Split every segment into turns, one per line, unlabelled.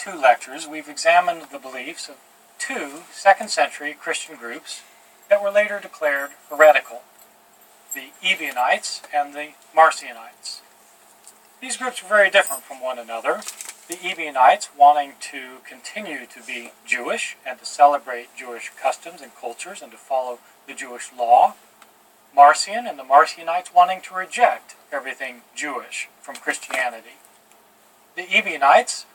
two lectures, we've examined the beliefs of two second-century Christian groups that were later declared heretical, the Ebionites and the Marcionites. These groups were very different from one another. The Ebionites wanting to continue to be Jewish and to celebrate Jewish customs and cultures and to follow the Jewish law. Marcion and the Marcionites wanting to reject everything Jewish from Christianity. The Ebionites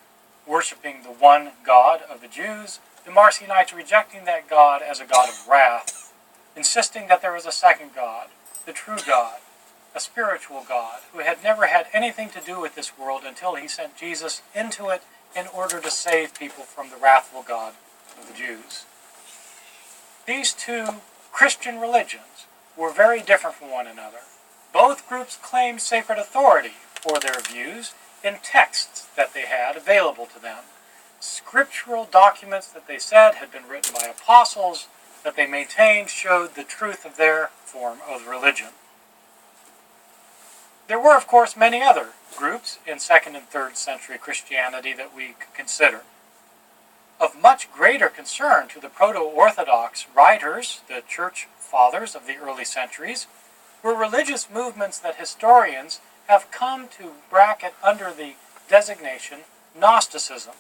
worshiping the one God of the Jews, the Marcionites rejecting that God as a God of wrath, insisting that there was a second God, the true God, a spiritual God, who had never had anything to do with this world until he sent Jesus into it in order to save people from the wrathful God of the Jews. These two Christian religions were very different from one another. Both groups claimed sacred authority for their views in texts that they had available to them, scriptural documents that they said had been written by apostles that they maintained showed the truth of their form of religion. There were, of course, many other groups in 2nd and 3rd century Christianity that we could consider. Of much greater concern to the proto-Orthodox writers, the church fathers of the early centuries, were religious movements that historians have come to bracket under the designation Gnosticism.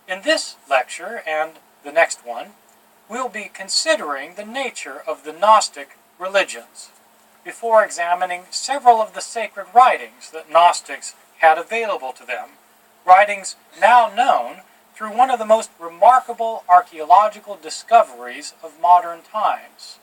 In this lecture and the next one, we'll be considering the nature of the Gnostic religions before examining several of the sacred writings that Gnostics had available to them, writings now known through one of the most remarkable archaeological discoveries of modern times.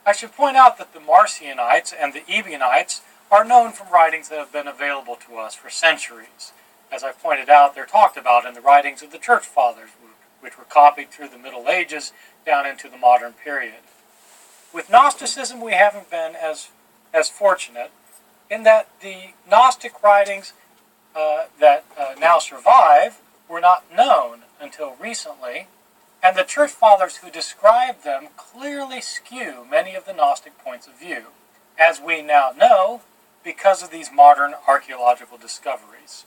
I should point out that the Marcionites and the Ebionites are known from writings that have been available to us for centuries. As I pointed out, they're talked about in the writings of the Church Fathers, which were copied through the Middle Ages down into the modern period. With Gnosticism, we haven't been as fortunate in that the Gnostic writings that now survive were not known until recently, and the Church Fathers who describe them clearly skew many of the Gnostic points of view, as we now know because of these modern archaeological discoveries.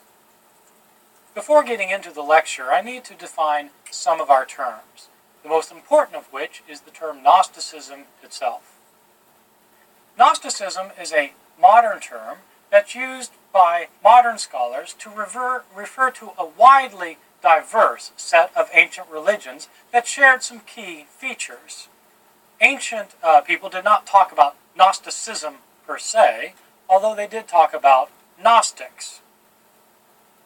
Before getting into the lecture, I need to define some of our terms, the most important of which is the term Gnosticism itself. Gnosticism is a modern term that's used by modern scholars to refer to a widely diverse set of ancient religions that shared some key features. Ancient people did not talk about Gnosticism per se, although they did talk about Gnostics.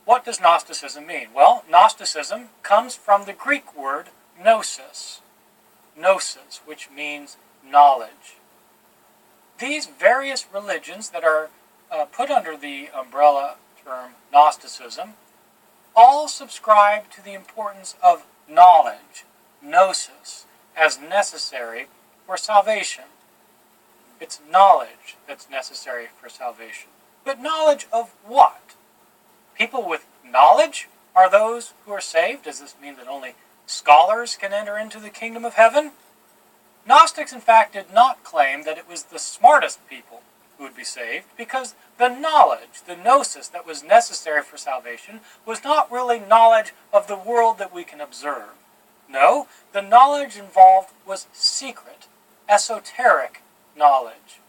What does Gnosticism mean? Well, Gnosticism comes from the Greek word gnosis, which means knowledge. These various religions that are put under the umbrella term Gnosticism all subscribe to the importance of knowledge, gnosis, as necessary for salvation. It's knowledge that's necessary for salvation. But knowledge of what? People with knowledge are those who are saved? Does this mean that only scholars can enter into the kingdom of heaven? Gnostics, in fact, did not claim that it was the smartest people who would be saved, because the knowledge, the gnosis that was necessary for salvation, was not really knowledge of the world that we can observe. No, the knowledge involved was secret, esoteric knowledge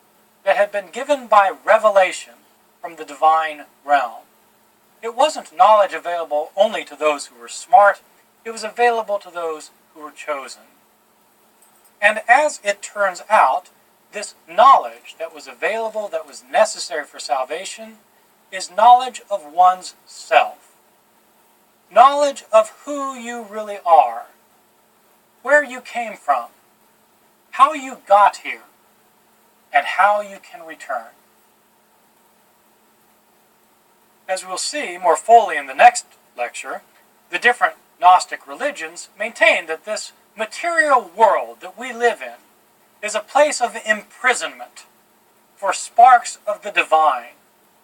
that had been given by revelation from the divine realm. It wasn't knowledge available only to those who were smart, it was available to those who were chosen. And as it turns out, this knowledge that was available, that was necessary for salvation, is knowledge of one's self. Knowledge of who you really are, where you came from, how you got here, and how you can return. As we'll see more fully in the next lecture, the different Gnostic religions maintain that this material world that we live in is a place of imprisonment for sparks of the divine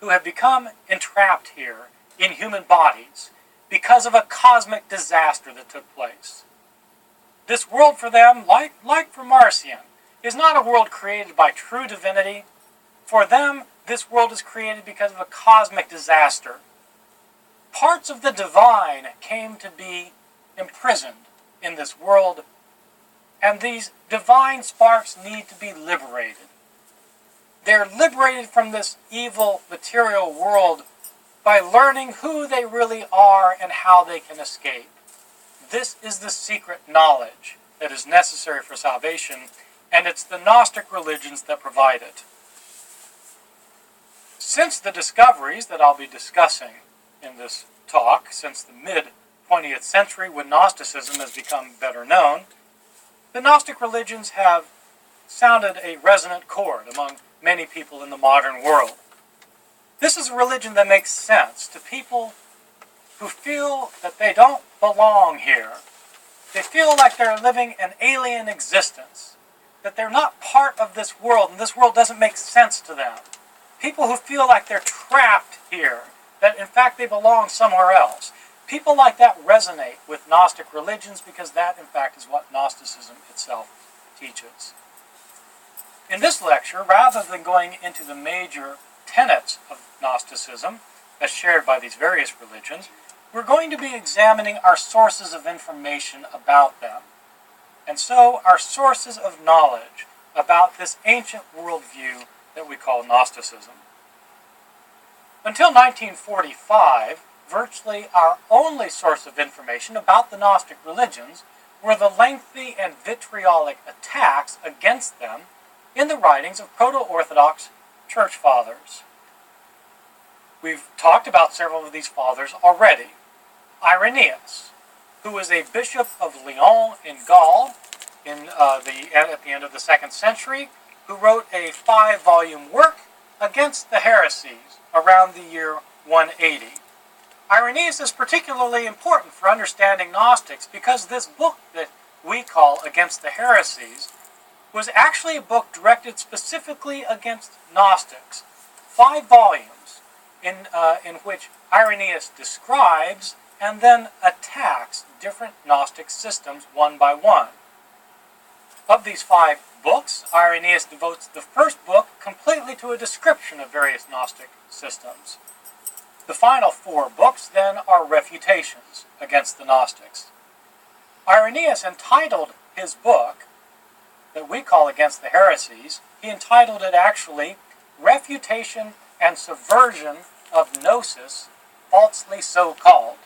who have become entrapped here in human bodies because of a cosmic disaster that took place. This world for them, like for Marcion, is not a world created by true divinity. For them, this world is created because of a cosmic disaster. parts of the divine came to be imprisoned in this world, and these divine sparks need to be liberated. They're liberated from this evil material world by learning who they really are and how they can escape. This is the secret knowledge that is necessary for salvation, and it's the Gnostic religions that provide it. Since the discoveries that I'll be discussing in this talk, since the mid-20th century when Gnosticism has become better known, the Gnostic religions have sounded a resonant chord among many people in the modern world. This is a religion that makes sense to people who feel that they don't belong here. They feel like they're living an alien existence, that they're not part of this world, and this world doesn't make sense to them. People who feel like they're trapped here, that in fact they belong somewhere else. People like that resonate with Gnostic religions because that in fact is what Gnosticism itself teaches. In this lecture, rather than going into the major tenets of Gnosticism as shared by these various religions, we're going to be examining our sources of information about them. And so our sources of knowledge about this ancient worldview that we call Gnosticism. Until 1945, virtually our only source of information about the Gnostic religions were the lengthy and vitriolic attacks against them in the writings of Proto-Orthodox Church Fathers. We've talked about several of these fathers already. Irenaeus, who was a bishop of Lyon in Gaul at the end of the 2nd century, who wrote a 5-volume work against the heresies around the year 180. Irenaeus is particularly important for understanding Gnostics because this book that we call Against the Heresies was actually a book directed specifically against Gnostics. 5 volumes in which Irenaeus describes and then attacks different Gnostic systems one by one. Of these 5 books, Irenaeus devotes the first book completely to a description of various Gnostic systems. The final 4 books, then, are refutations against the Gnostics. Irenaeus entitled his book, that we call Against the Heresies, he entitled it actually, Refutation and Subversion of Gnosis, Falsely So Called.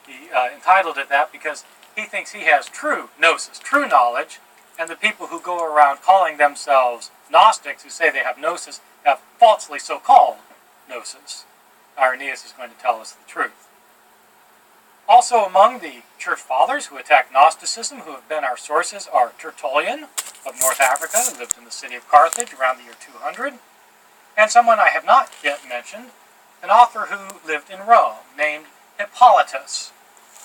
He entitled it that because he thinks he has true gnosis, true knowledge, and the people who go around calling themselves Gnostics, who say they have gnosis, have falsely so-called gnosis. Irenaeus is going to tell us the truth. Also among the church fathers who attack Gnosticism, who have been our sources, are Tertullian of North Africa, who lived in the city of Carthage around the year 200, and someone I have not yet mentioned, an author who lived in Rome, named Hippolytus,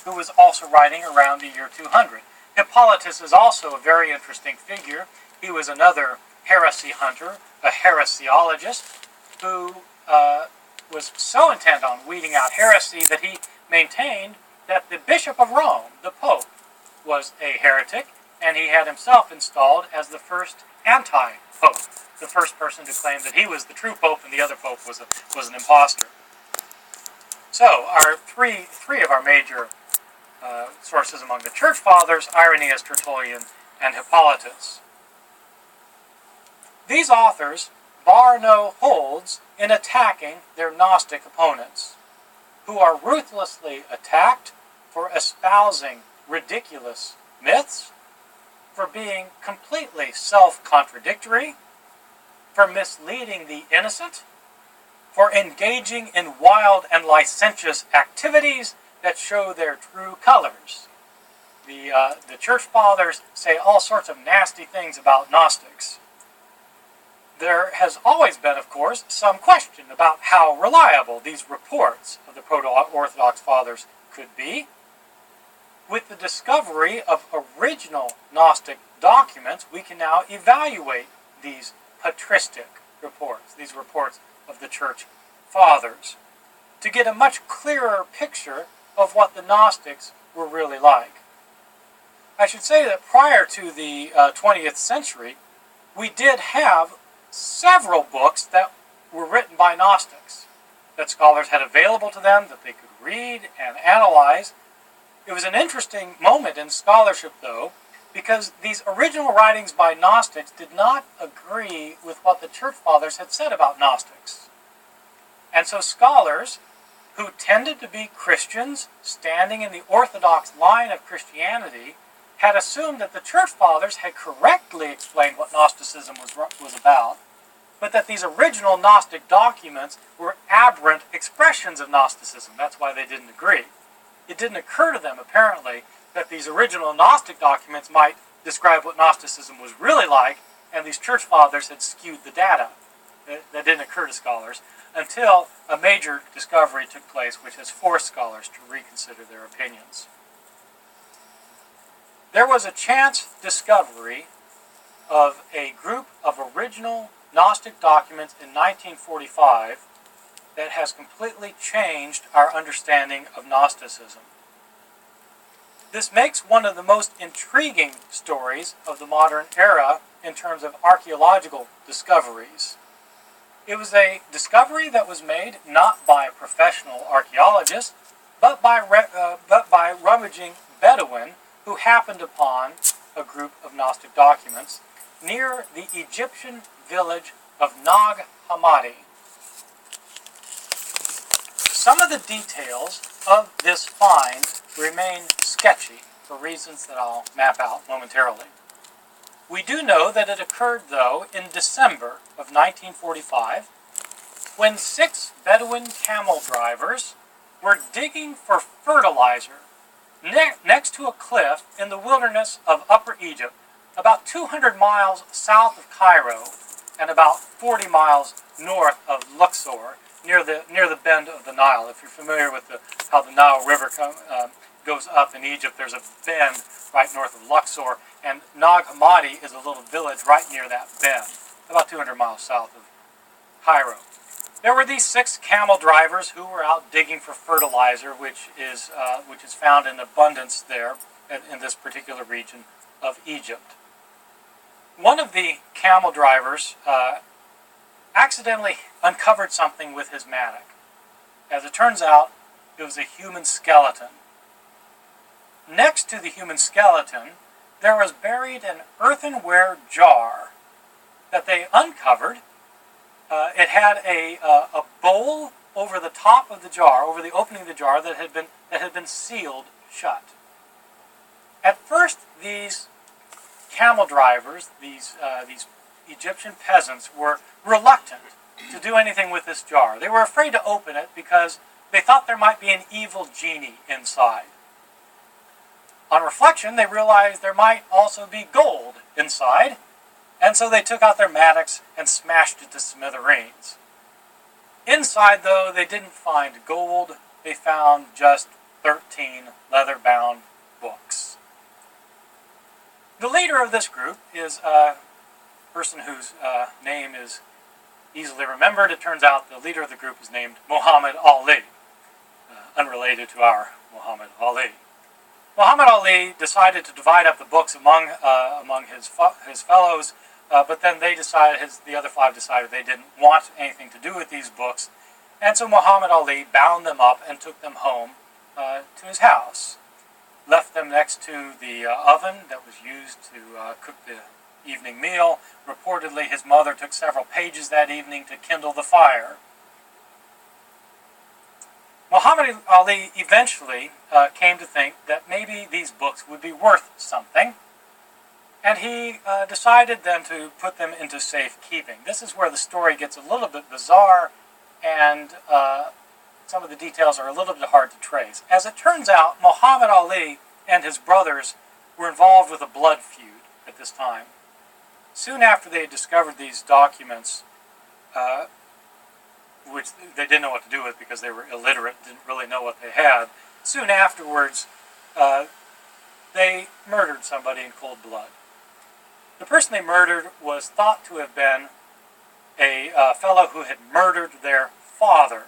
who was also writing around the year 200. Hippolytus is also a very interesting figure. He was another heresy hunter, a heresiologist, who was so intent on weeding out heresy that he maintained that the Bishop of Rome, the Pope, was a heretic, and he had himself installed as the first anti-Pope, the first person to claim that he was the true Pope and the other Pope was an impostor. So, our three of our major sources among the Church Fathers, Irenaeus, Tertullian, and Hippolytus. These authors bar no holds in attacking their Gnostic opponents, who are ruthlessly attacked for espousing ridiculous myths, for being completely self-contradictory, for misleading the innocent, for engaging in wild and licentious activities that show their true colors. The Church Fathers say all sorts of nasty things about Gnostics. There has always been, of course, some question about how reliable these reports of the Proto-Orthodox Fathers could be. With the discovery of original Gnostic documents, we can now evaluate these patristic reports, these reports of the Church Fathers, to get a much clearer picture of what the Gnostics were really like. I should say that prior to the 20th century, we did have several books that were written by Gnostics. that scholars had available to them that they could read and analyze. It was an interesting moment in scholarship, though, because these original writings by Gnostics did not agree with what the Church Fathers had said about Gnostics. And so scholars who tended to be Christians, standing in the orthodox line of Christianity, had assumed that the Church Fathers had correctly explained what Gnosticism was about, but that these original Gnostic documents were aberrant expressions of Gnosticism. That's why they didn't agree. It didn't occur to them, apparently, that these original Gnostic documents might describe what Gnosticism was really like, and these Church Fathers had skewed the data. That didn't occur to scholars until a major discovery took place, which has forced scholars to reconsider their opinions. There was a chance discovery of a group of original Gnostic documents in 1945 that has completely changed our understanding of Gnosticism. This makes one of the most intriguing stories of the modern era in terms of archaeological discoveries. It was a discovery that was made not by professional archaeologists, but by rummaging Bedouin who happened upon a group of Gnostic documents near the Egyptian village of Nag Hammadi. Some of the details of this find remain sketchy for reasons that I'll map out momentarily. We do know that it occurred, though, in December of 1945, when 6 Bedouin camel drivers were digging for fertilizer next to a cliff in the wilderness of Upper Egypt, about 200 miles south of Cairo and about 40 miles north of Luxor, near the bend of the Nile. If you're familiar with how the Nile River goes up in Egypt, there's a bend right north of Luxor, and Nag Hammadi is a little village right near that bend, about 200 miles south of Cairo. There were these 6 camel drivers who were out digging for fertilizer, which is found in abundance there in this particular region of Egypt. One of the camel drivers accidentally uncovered something with his mattock. As it turns out, it was a human skeleton. Next to the human skeleton, there was buried an earthenware jar that they uncovered. It had a bowl over the top of the jar, over the opening of the jar that had been sealed shut. At first, these camel drivers, these Egyptian peasants, were reluctant to do anything with this jar. They were afraid to open it because they thought there might be an evil genie inside. On reflection, they realized there might also be gold inside, and so they took out their mattocks and smashed it to smithereens. Inside, though, they didn't find gold. They found just 13 leather-bound books. The leader of this group is a person whose name is easily remembered. It turns out the leader of the group is named Muhammad Ali, unrelated to our Muhammad Ali. Muhammad Ali decided to divide up the books among his fellows, but then the other 5 decided they didn't want anything to do with these books, and so Muhammad Ali bound them up and took them home to his house. Left them next to the oven that was used to cook the evening meal. Reportedly, his mother took several pages that evening to kindle the fire. Muhammad Ali eventually came to think that maybe these books would be worth something, and he decided then to put them into safekeeping. This is where the story gets a little bit bizarre, and some of the details are a little bit hard to trace. As it turns out, Muhammad Ali and his brothers were involved with a blood feud at this time. Soon after they had discovered these documents, which they didn't know what to do with because they were illiterate, didn't really know what they had, soon afterwards, they murdered somebody in cold blood. The person they murdered was thought to have been a fellow who had murdered their father.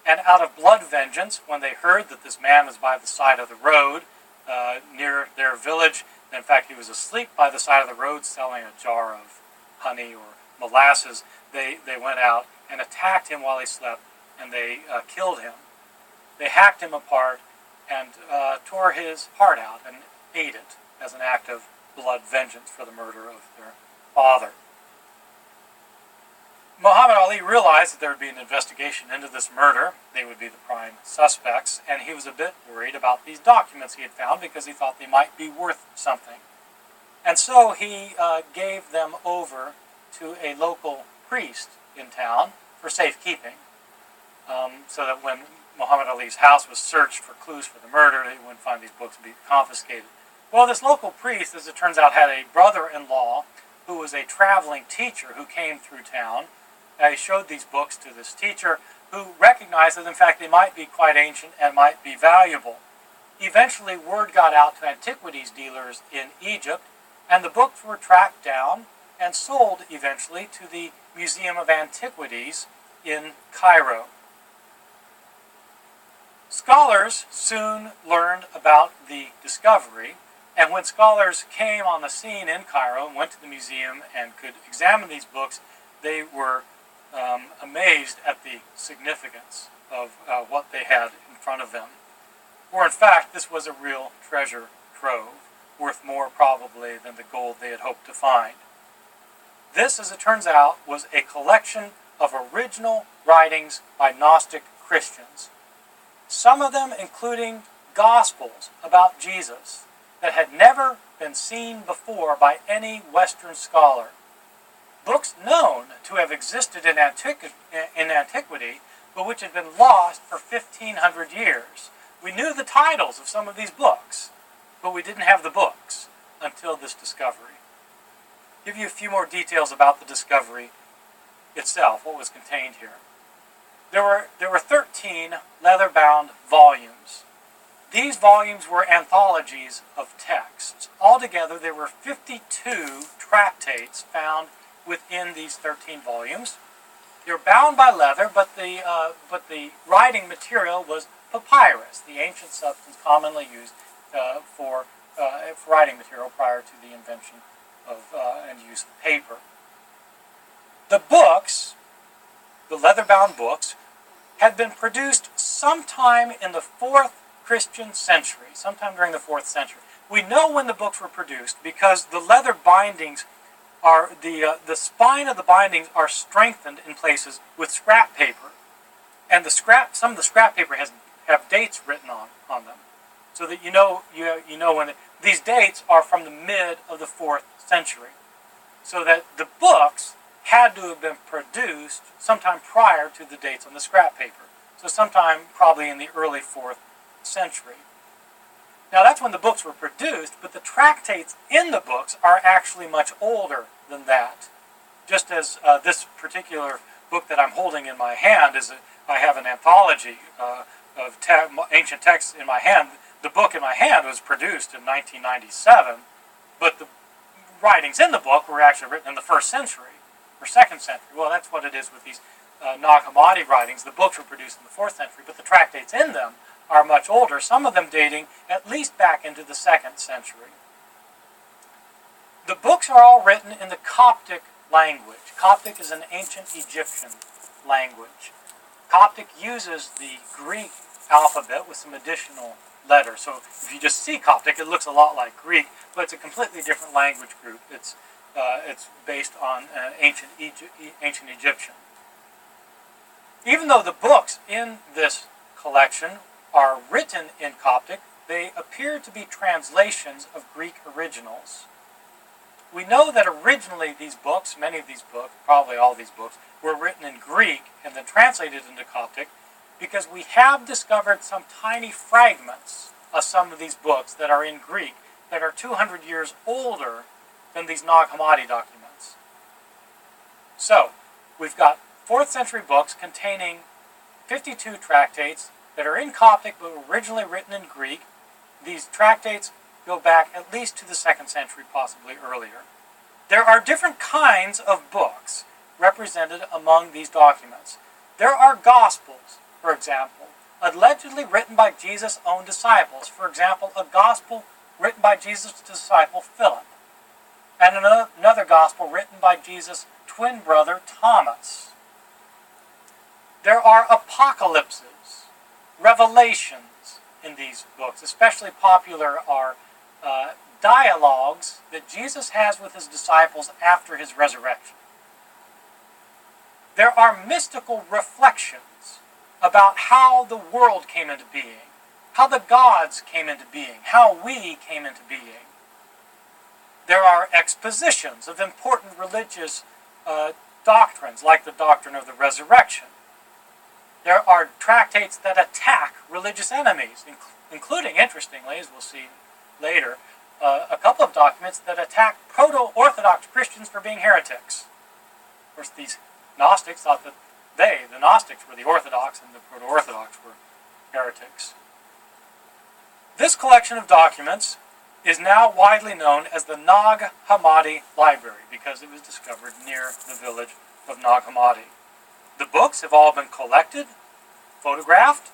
And out of blood vengeance, when they heard that this man was by the side of the road near their village, and in fact he was asleep by the side of the road selling a jar of honey or molasses, they went out and attacked him while he slept and they killed him. They hacked him apart and tore his heart out and ate it as an act of blood vengeance for the murder of their father. Muhammad Ali realized that there would be an investigation into this murder. They would be the prime suspects, and he was a bit worried about these documents he had found because he thought they might be worth something. And so he gave them over to a local priest in town for safekeeping, so that when Muhammad Ali's house was searched for clues for the murder, they wouldn't find these books and be confiscated. Well, this local priest, as it turns out, had a brother-in-law who was a traveling teacher who came through town. He showed these books to this teacher, who recognized that, in fact, they might be quite ancient and might be valuable. Eventually, word got out to antiquities dealers in Egypt, and the books were tracked down and sold eventually to the Museum of Antiquities in Cairo. Scholars soon learned about the discovery, and when scholars came on the scene in Cairo and went to the museum and could examine these books, they were amazed at the significance of what they had in front of them. For in fact, this was a real treasure trove, worth more probably than the gold they had hoped to find. This, as it turns out, was a collection of original writings by Gnostic Christians, some of them including Gospels about Jesus that had never been seen before by any Western scholar. Books known to have existed in antiquity, but which had been lost for 1,500 years. We knew the titles of some of these books, but we didn't have the books until this discovery. Give you a few more details about the discovery itself, what was contained here. There were 13 leather-bound volumes. These volumes were anthologies of texts. Altogether, there were 52 tractates found within these 13 volumes. They were bound by leather, but the writing material was papyrus, the ancient substance commonly used for writing material prior to the invention of and use of paper. The books, the leather-bound books, had been produced sometime in the 4th Christian century, sometime during the 4th century. We know when the books were produced because the leather bindings are the spine of the bindings are strengthened in places with scrap paper, and some of the scrap paper have dates written on them, so that you know when these dates are from the mid of the 4th century, so that the books had to have been produced sometime prior to the dates on the scrap paper, so sometime probably in the early 4th century. Now that's when the books were produced, but the tractates in the books are actually much older than that. Just as this particular book that I'm holding in my hand I have an anthology of ancient texts in my hand. The book in my hand was produced in 1997, but the writings in the book were actually written in the 1st century or 2nd century. Well, that's what it is with these Nag Hammadi writings. The books were produced in the 4th century, but the tractates in them are much older, some of them dating at least back into the 2nd century. The books are all written in the Coptic language. Coptic is an ancient Egyptian language. Coptic uses the Greek alphabet with some additional letters. So if you just see Coptic, it looks a lot like Greek, but it's a completely different language group. It's based on ancient Egyptian. Even though the books in this collection are written in Coptic, they appear to be translations of Greek originals. We know that originally these books, many of these books, probably all these books, were written in Greek and then translated into Coptic because we have discovered some tiny fragments of some of these books that are in Greek that are 200 years older than these Nag Hammadi documents. So, we've got 4th century books containing 52 tractates that are in Coptic but were originally written in Greek. These tractates go back at least to the 2nd century, possibly earlier. There are different kinds of books represented among these documents. There are Gospels, for example, allegedly written by Jesus' own disciples. For example, a Gospel written by Jesus' disciple Philip, and another Gospel written by Jesus' twin brother Thomas. There are apocalypses, revelations in these books. Especially popular are dialogues that Jesus has with his disciples after his resurrection. There are mystical reflections about how the world came into being, how the gods came into being, how we came into being. There are expositions of important religious doctrines, like the doctrine of the resurrection. There are tractates that attack religious enemies, including, interestingly, as we'll see later, a couple of documents that attack proto-Orthodox Christians for being heretics. Of course, these Gnostics thought that the Gnostics, were the Orthodox and the proto-Orthodox were heretics. This collection of documents is now widely known as the Nag Hammadi Library because it was discovered near the village of Nag Hammadi. The books have all been collected, photographed,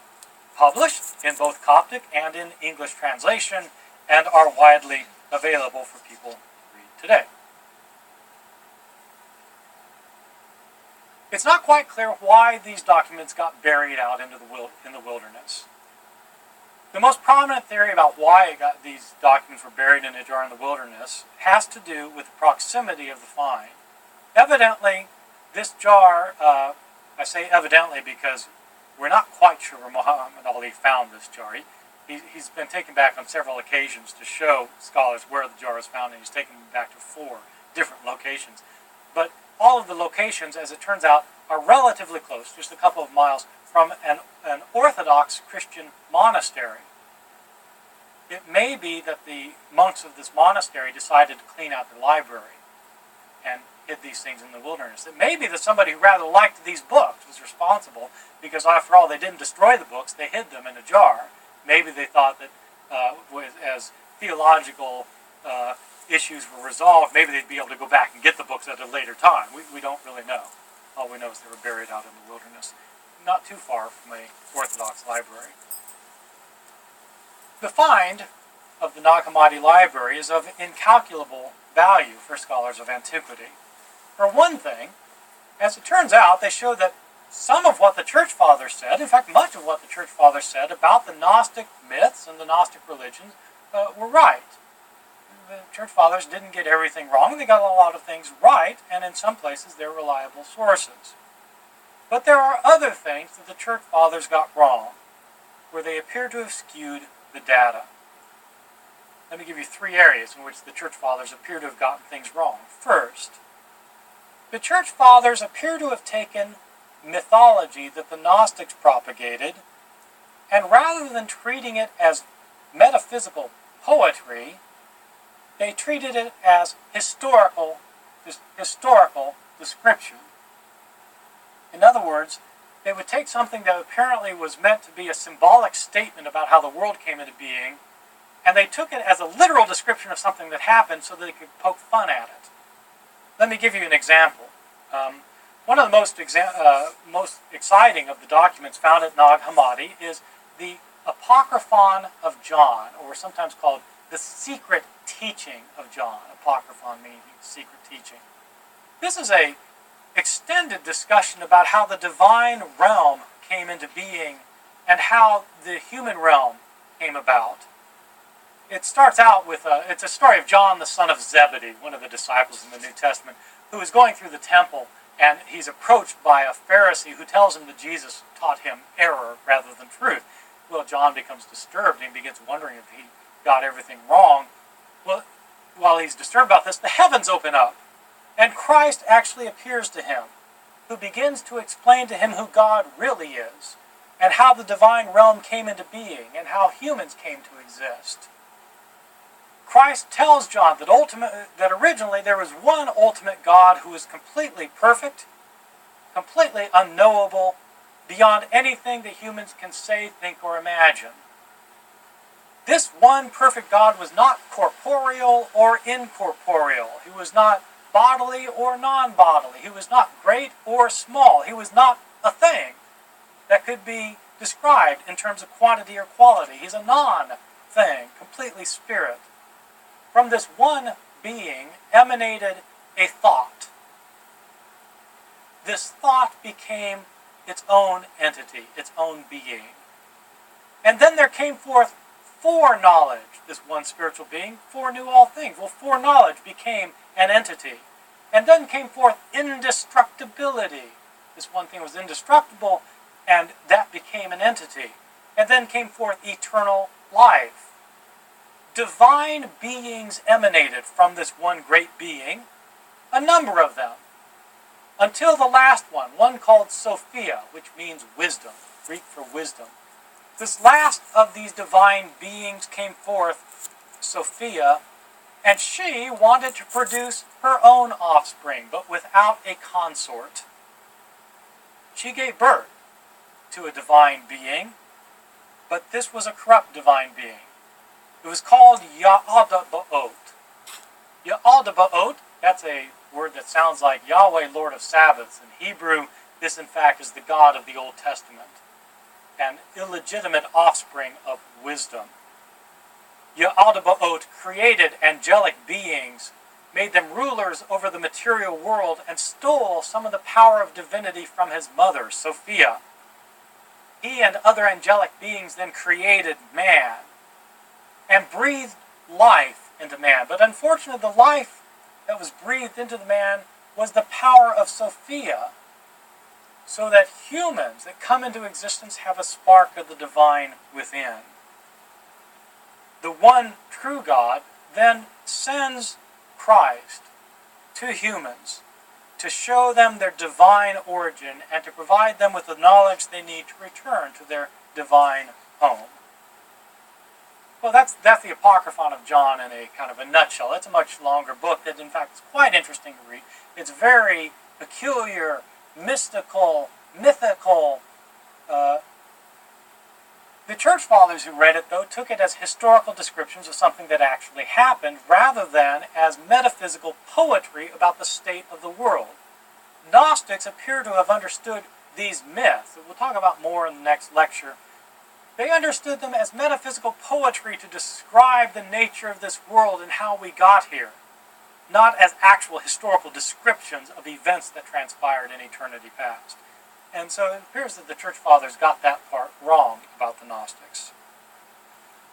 published in both Coptic and in English translation, and are widely available for people to read today. It's not quite clear why these documents got buried out in the wilderness. The most prominent theory about why these documents were buried in a jar in the wilderness has to do with the proximity of the find. Evidently, this jar, I say evidently because we're not quite sure where Muhammad Ali found this jar. He's been taken back on several occasions to show scholars where the jar is found, and he's taken them back to 4 different locations. But all of the locations, as it turns out, are relatively close, just a couple of miles from an Orthodox Christian monastery. It may be that the monks of this monastery decided to clean out the library and hid these things in the wilderness. It may be that somebody who rather liked these books was responsible, because after all, they didn't destroy the books, they hid them in a jar. Maybe they thought that as theological issues were resolved, maybe they'd be able to go back and get the books at a later time. We don't really know. All we know is they were buried out in the wilderness, not too far from an Orthodox library. The find of the Nag Hammadi Library is of incalculable value for scholars of antiquity. For one thing, as it turns out, they show that some of what the Church Fathers said, in fact much of what the Church Fathers said about the Gnostic myths and the Gnostic religions were right. The Church Fathers didn't get everything wrong. They got a lot of things right, and in some places they're reliable sources. But there are other things that the Church Fathers got wrong, where they appear to have skewed the data. Let me give you 3 areas in which the Church Fathers appear to have gotten things wrong. First, the Church Fathers appear to have taken mythology that the Gnostics propagated, and rather than treating it as metaphysical poetry, they treated it as historical description. In other words, they would take something that apparently was meant to be a symbolic statement about how the world came into being, and they took it as a literal description of something that happened so that they could poke fun at it. Let me give you an example. One of the most exciting of the documents found at Nag Hammadi is the Apocryphon of John, or sometimes called the Secret Teaching of John. Apocryphon meaning secret teaching. This is an extended discussion about how the divine realm came into being and how the human realm came about. It starts out with it's a story of John, the son of Zebedee, one of the disciples in the New Testament, who is going through the temple, and he's approached by a Pharisee who tells him that Jesus taught him error rather than truth. Well, John becomes disturbed and he begins wondering if he got everything wrong. Well, while he's disturbed about this, the heavens open up, and Christ actually appears to him, who begins to explain to him who God really is, and how the divine realm came into being, and how humans came to exist. Christ tells John that originally there was one ultimate God who is completely perfect, completely unknowable, beyond anything that humans can say, think, or imagine. This one perfect God was not corporeal or incorporeal. He was not bodily or non-bodily. He was not great or small. He was not a thing that could be described in terms of quantity or quality. He's a non-thing, completely spirit. From this one being emanated a thought. This thought became its own entity, its own being. And then there came forth foreknowledge, this one spiritual being, foreknew all things. Well, foreknowledge became an entity. And then came forth indestructibility. This one thing was indestructible, and that became an entity. And then came forth eternal life. Divine beings emanated from this one great being, a number of them, until the last one called Sophia, which means wisdom, Greek for wisdom. This last of these divine beings came forth, Sophia, and she wanted to produce her own offspring, but without a consort. She gave birth to a divine being, but this was a corrupt divine being. It was called Ya'adaba'ot. Ya'adaba'ot, that's a word that sounds like Yahweh, Lord of Sabbaths. In Hebrew, this in fact is the God of the Old Testament, an illegitimate offspring of wisdom. Ya'adaba'ot created angelic beings, made them rulers over the material world, and stole some of the power of divinity from his mother, Sophia. He and other angelic beings then created man and breathed life into man. But unfortunately, the life that was breathed into the man was the power of Sophia, so that humans that come into existence have a spark of the divine within. The one true God then sends Christ to humans to show them their divine origin and to provide them with the knowledge they need to return to their divine home. Well, that's the Apocryphon of John in a kind of a nutshell. It's a much longer book that, in fact, is quite interesting to read. It's very peculiar, mystical, mythical. The church fathers who read it, though, took it as historical descriptions of something that actually happened, rather than as metaphysical poetry about the state of the world. Gnostics appear to have understood these myths, that we'll talk about more in the next lecture. They understood them as metaphysical poetry to describe the nature of this world and how we got here, not as actual historical descriptions of events that transpired in eternity past. And so it appears that the church fathers got that part wrong about the Gnostics.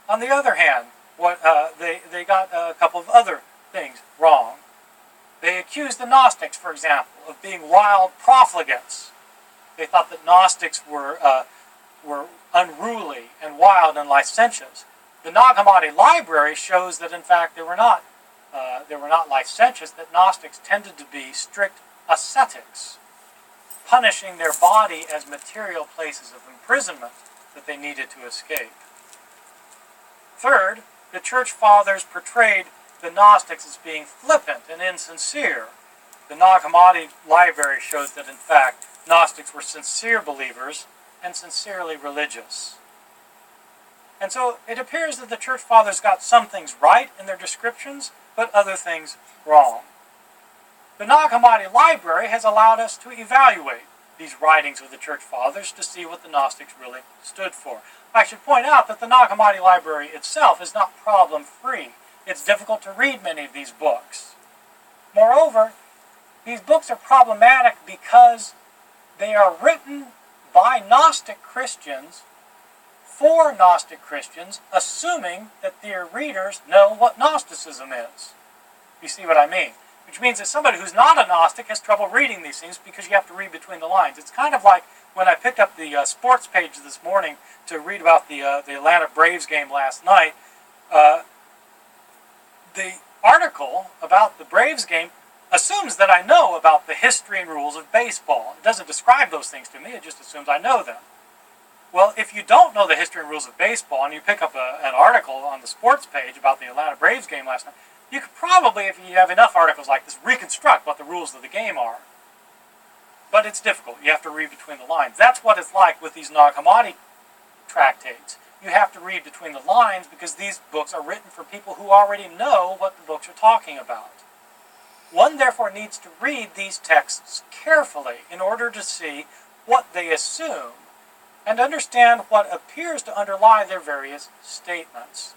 On the other hand, they got a couple of other things wrong. They accused the Gnostics, for example, of being wild profligates. They thought that Gnostics were unruly and wild and licentious. The Nag Hammadi library shows that in fact they were not licentious, that Gnostics tended to be strict ascetics, punishing their body as material places of imprisonment that they needed to escape. Third, the church fathers portrayed the Gnostics as being flippant and insincere. The Nag Hammadi library shows that in fact Gnostics were sincere believers and sincerely religious. And so it appears that the church fathers got some things right in their descriptions, but other things wrong. The Nag Hammadi library has allowed us to evaluate these writings of the church fathers to see what the Gnostics really stood for. I should point out that the Nag Hammadi library itself is not problem-free. It's difficult to read many of these books. Moreover, these books are problematic because they are written by Gnostic Christians for Gnostic Christians, assuming that their readers know what Gnosticism is. You see what I mean? Which means that somebody who's not a Gnostic has trouble reading these things because you have to read between the lines. It's kind of like when I picked up the sports page this morning to read about the Atlanta Braves game last night. The article about the Braves game assumes that I know about the history and rules of baseball. It doesn't describe those things to me, it just assumes I know them. Well, if you don't know the history and rules of baseball and you pick up an article on the sports page about the Atlanta Braves game last night, you could probably, if you have enough articles like this, reconstruct what the rules of the game are. But it's difficult. You have to read between the lines. That's what it's like with these Nag Hammadi tractates. You have to read between the lines because these books are written for people who already know what the books are talking about. One therefore needs to read these texts carefully in order to see what they assume and understand what appears to underlie their various statements.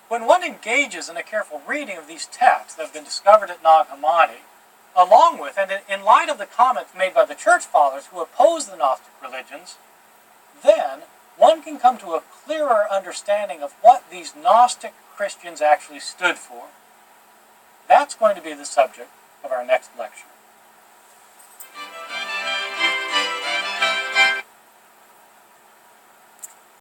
When one engages in a careful reading of these texts that have been discovered at Nag Hammadi, along with, and in light of the comments made by the church fathers who opposed the Gnostic religions, then one can come to a clearer understanding of what these Gnostic Christians actually stood for. That's going to be the subject of our next lecture.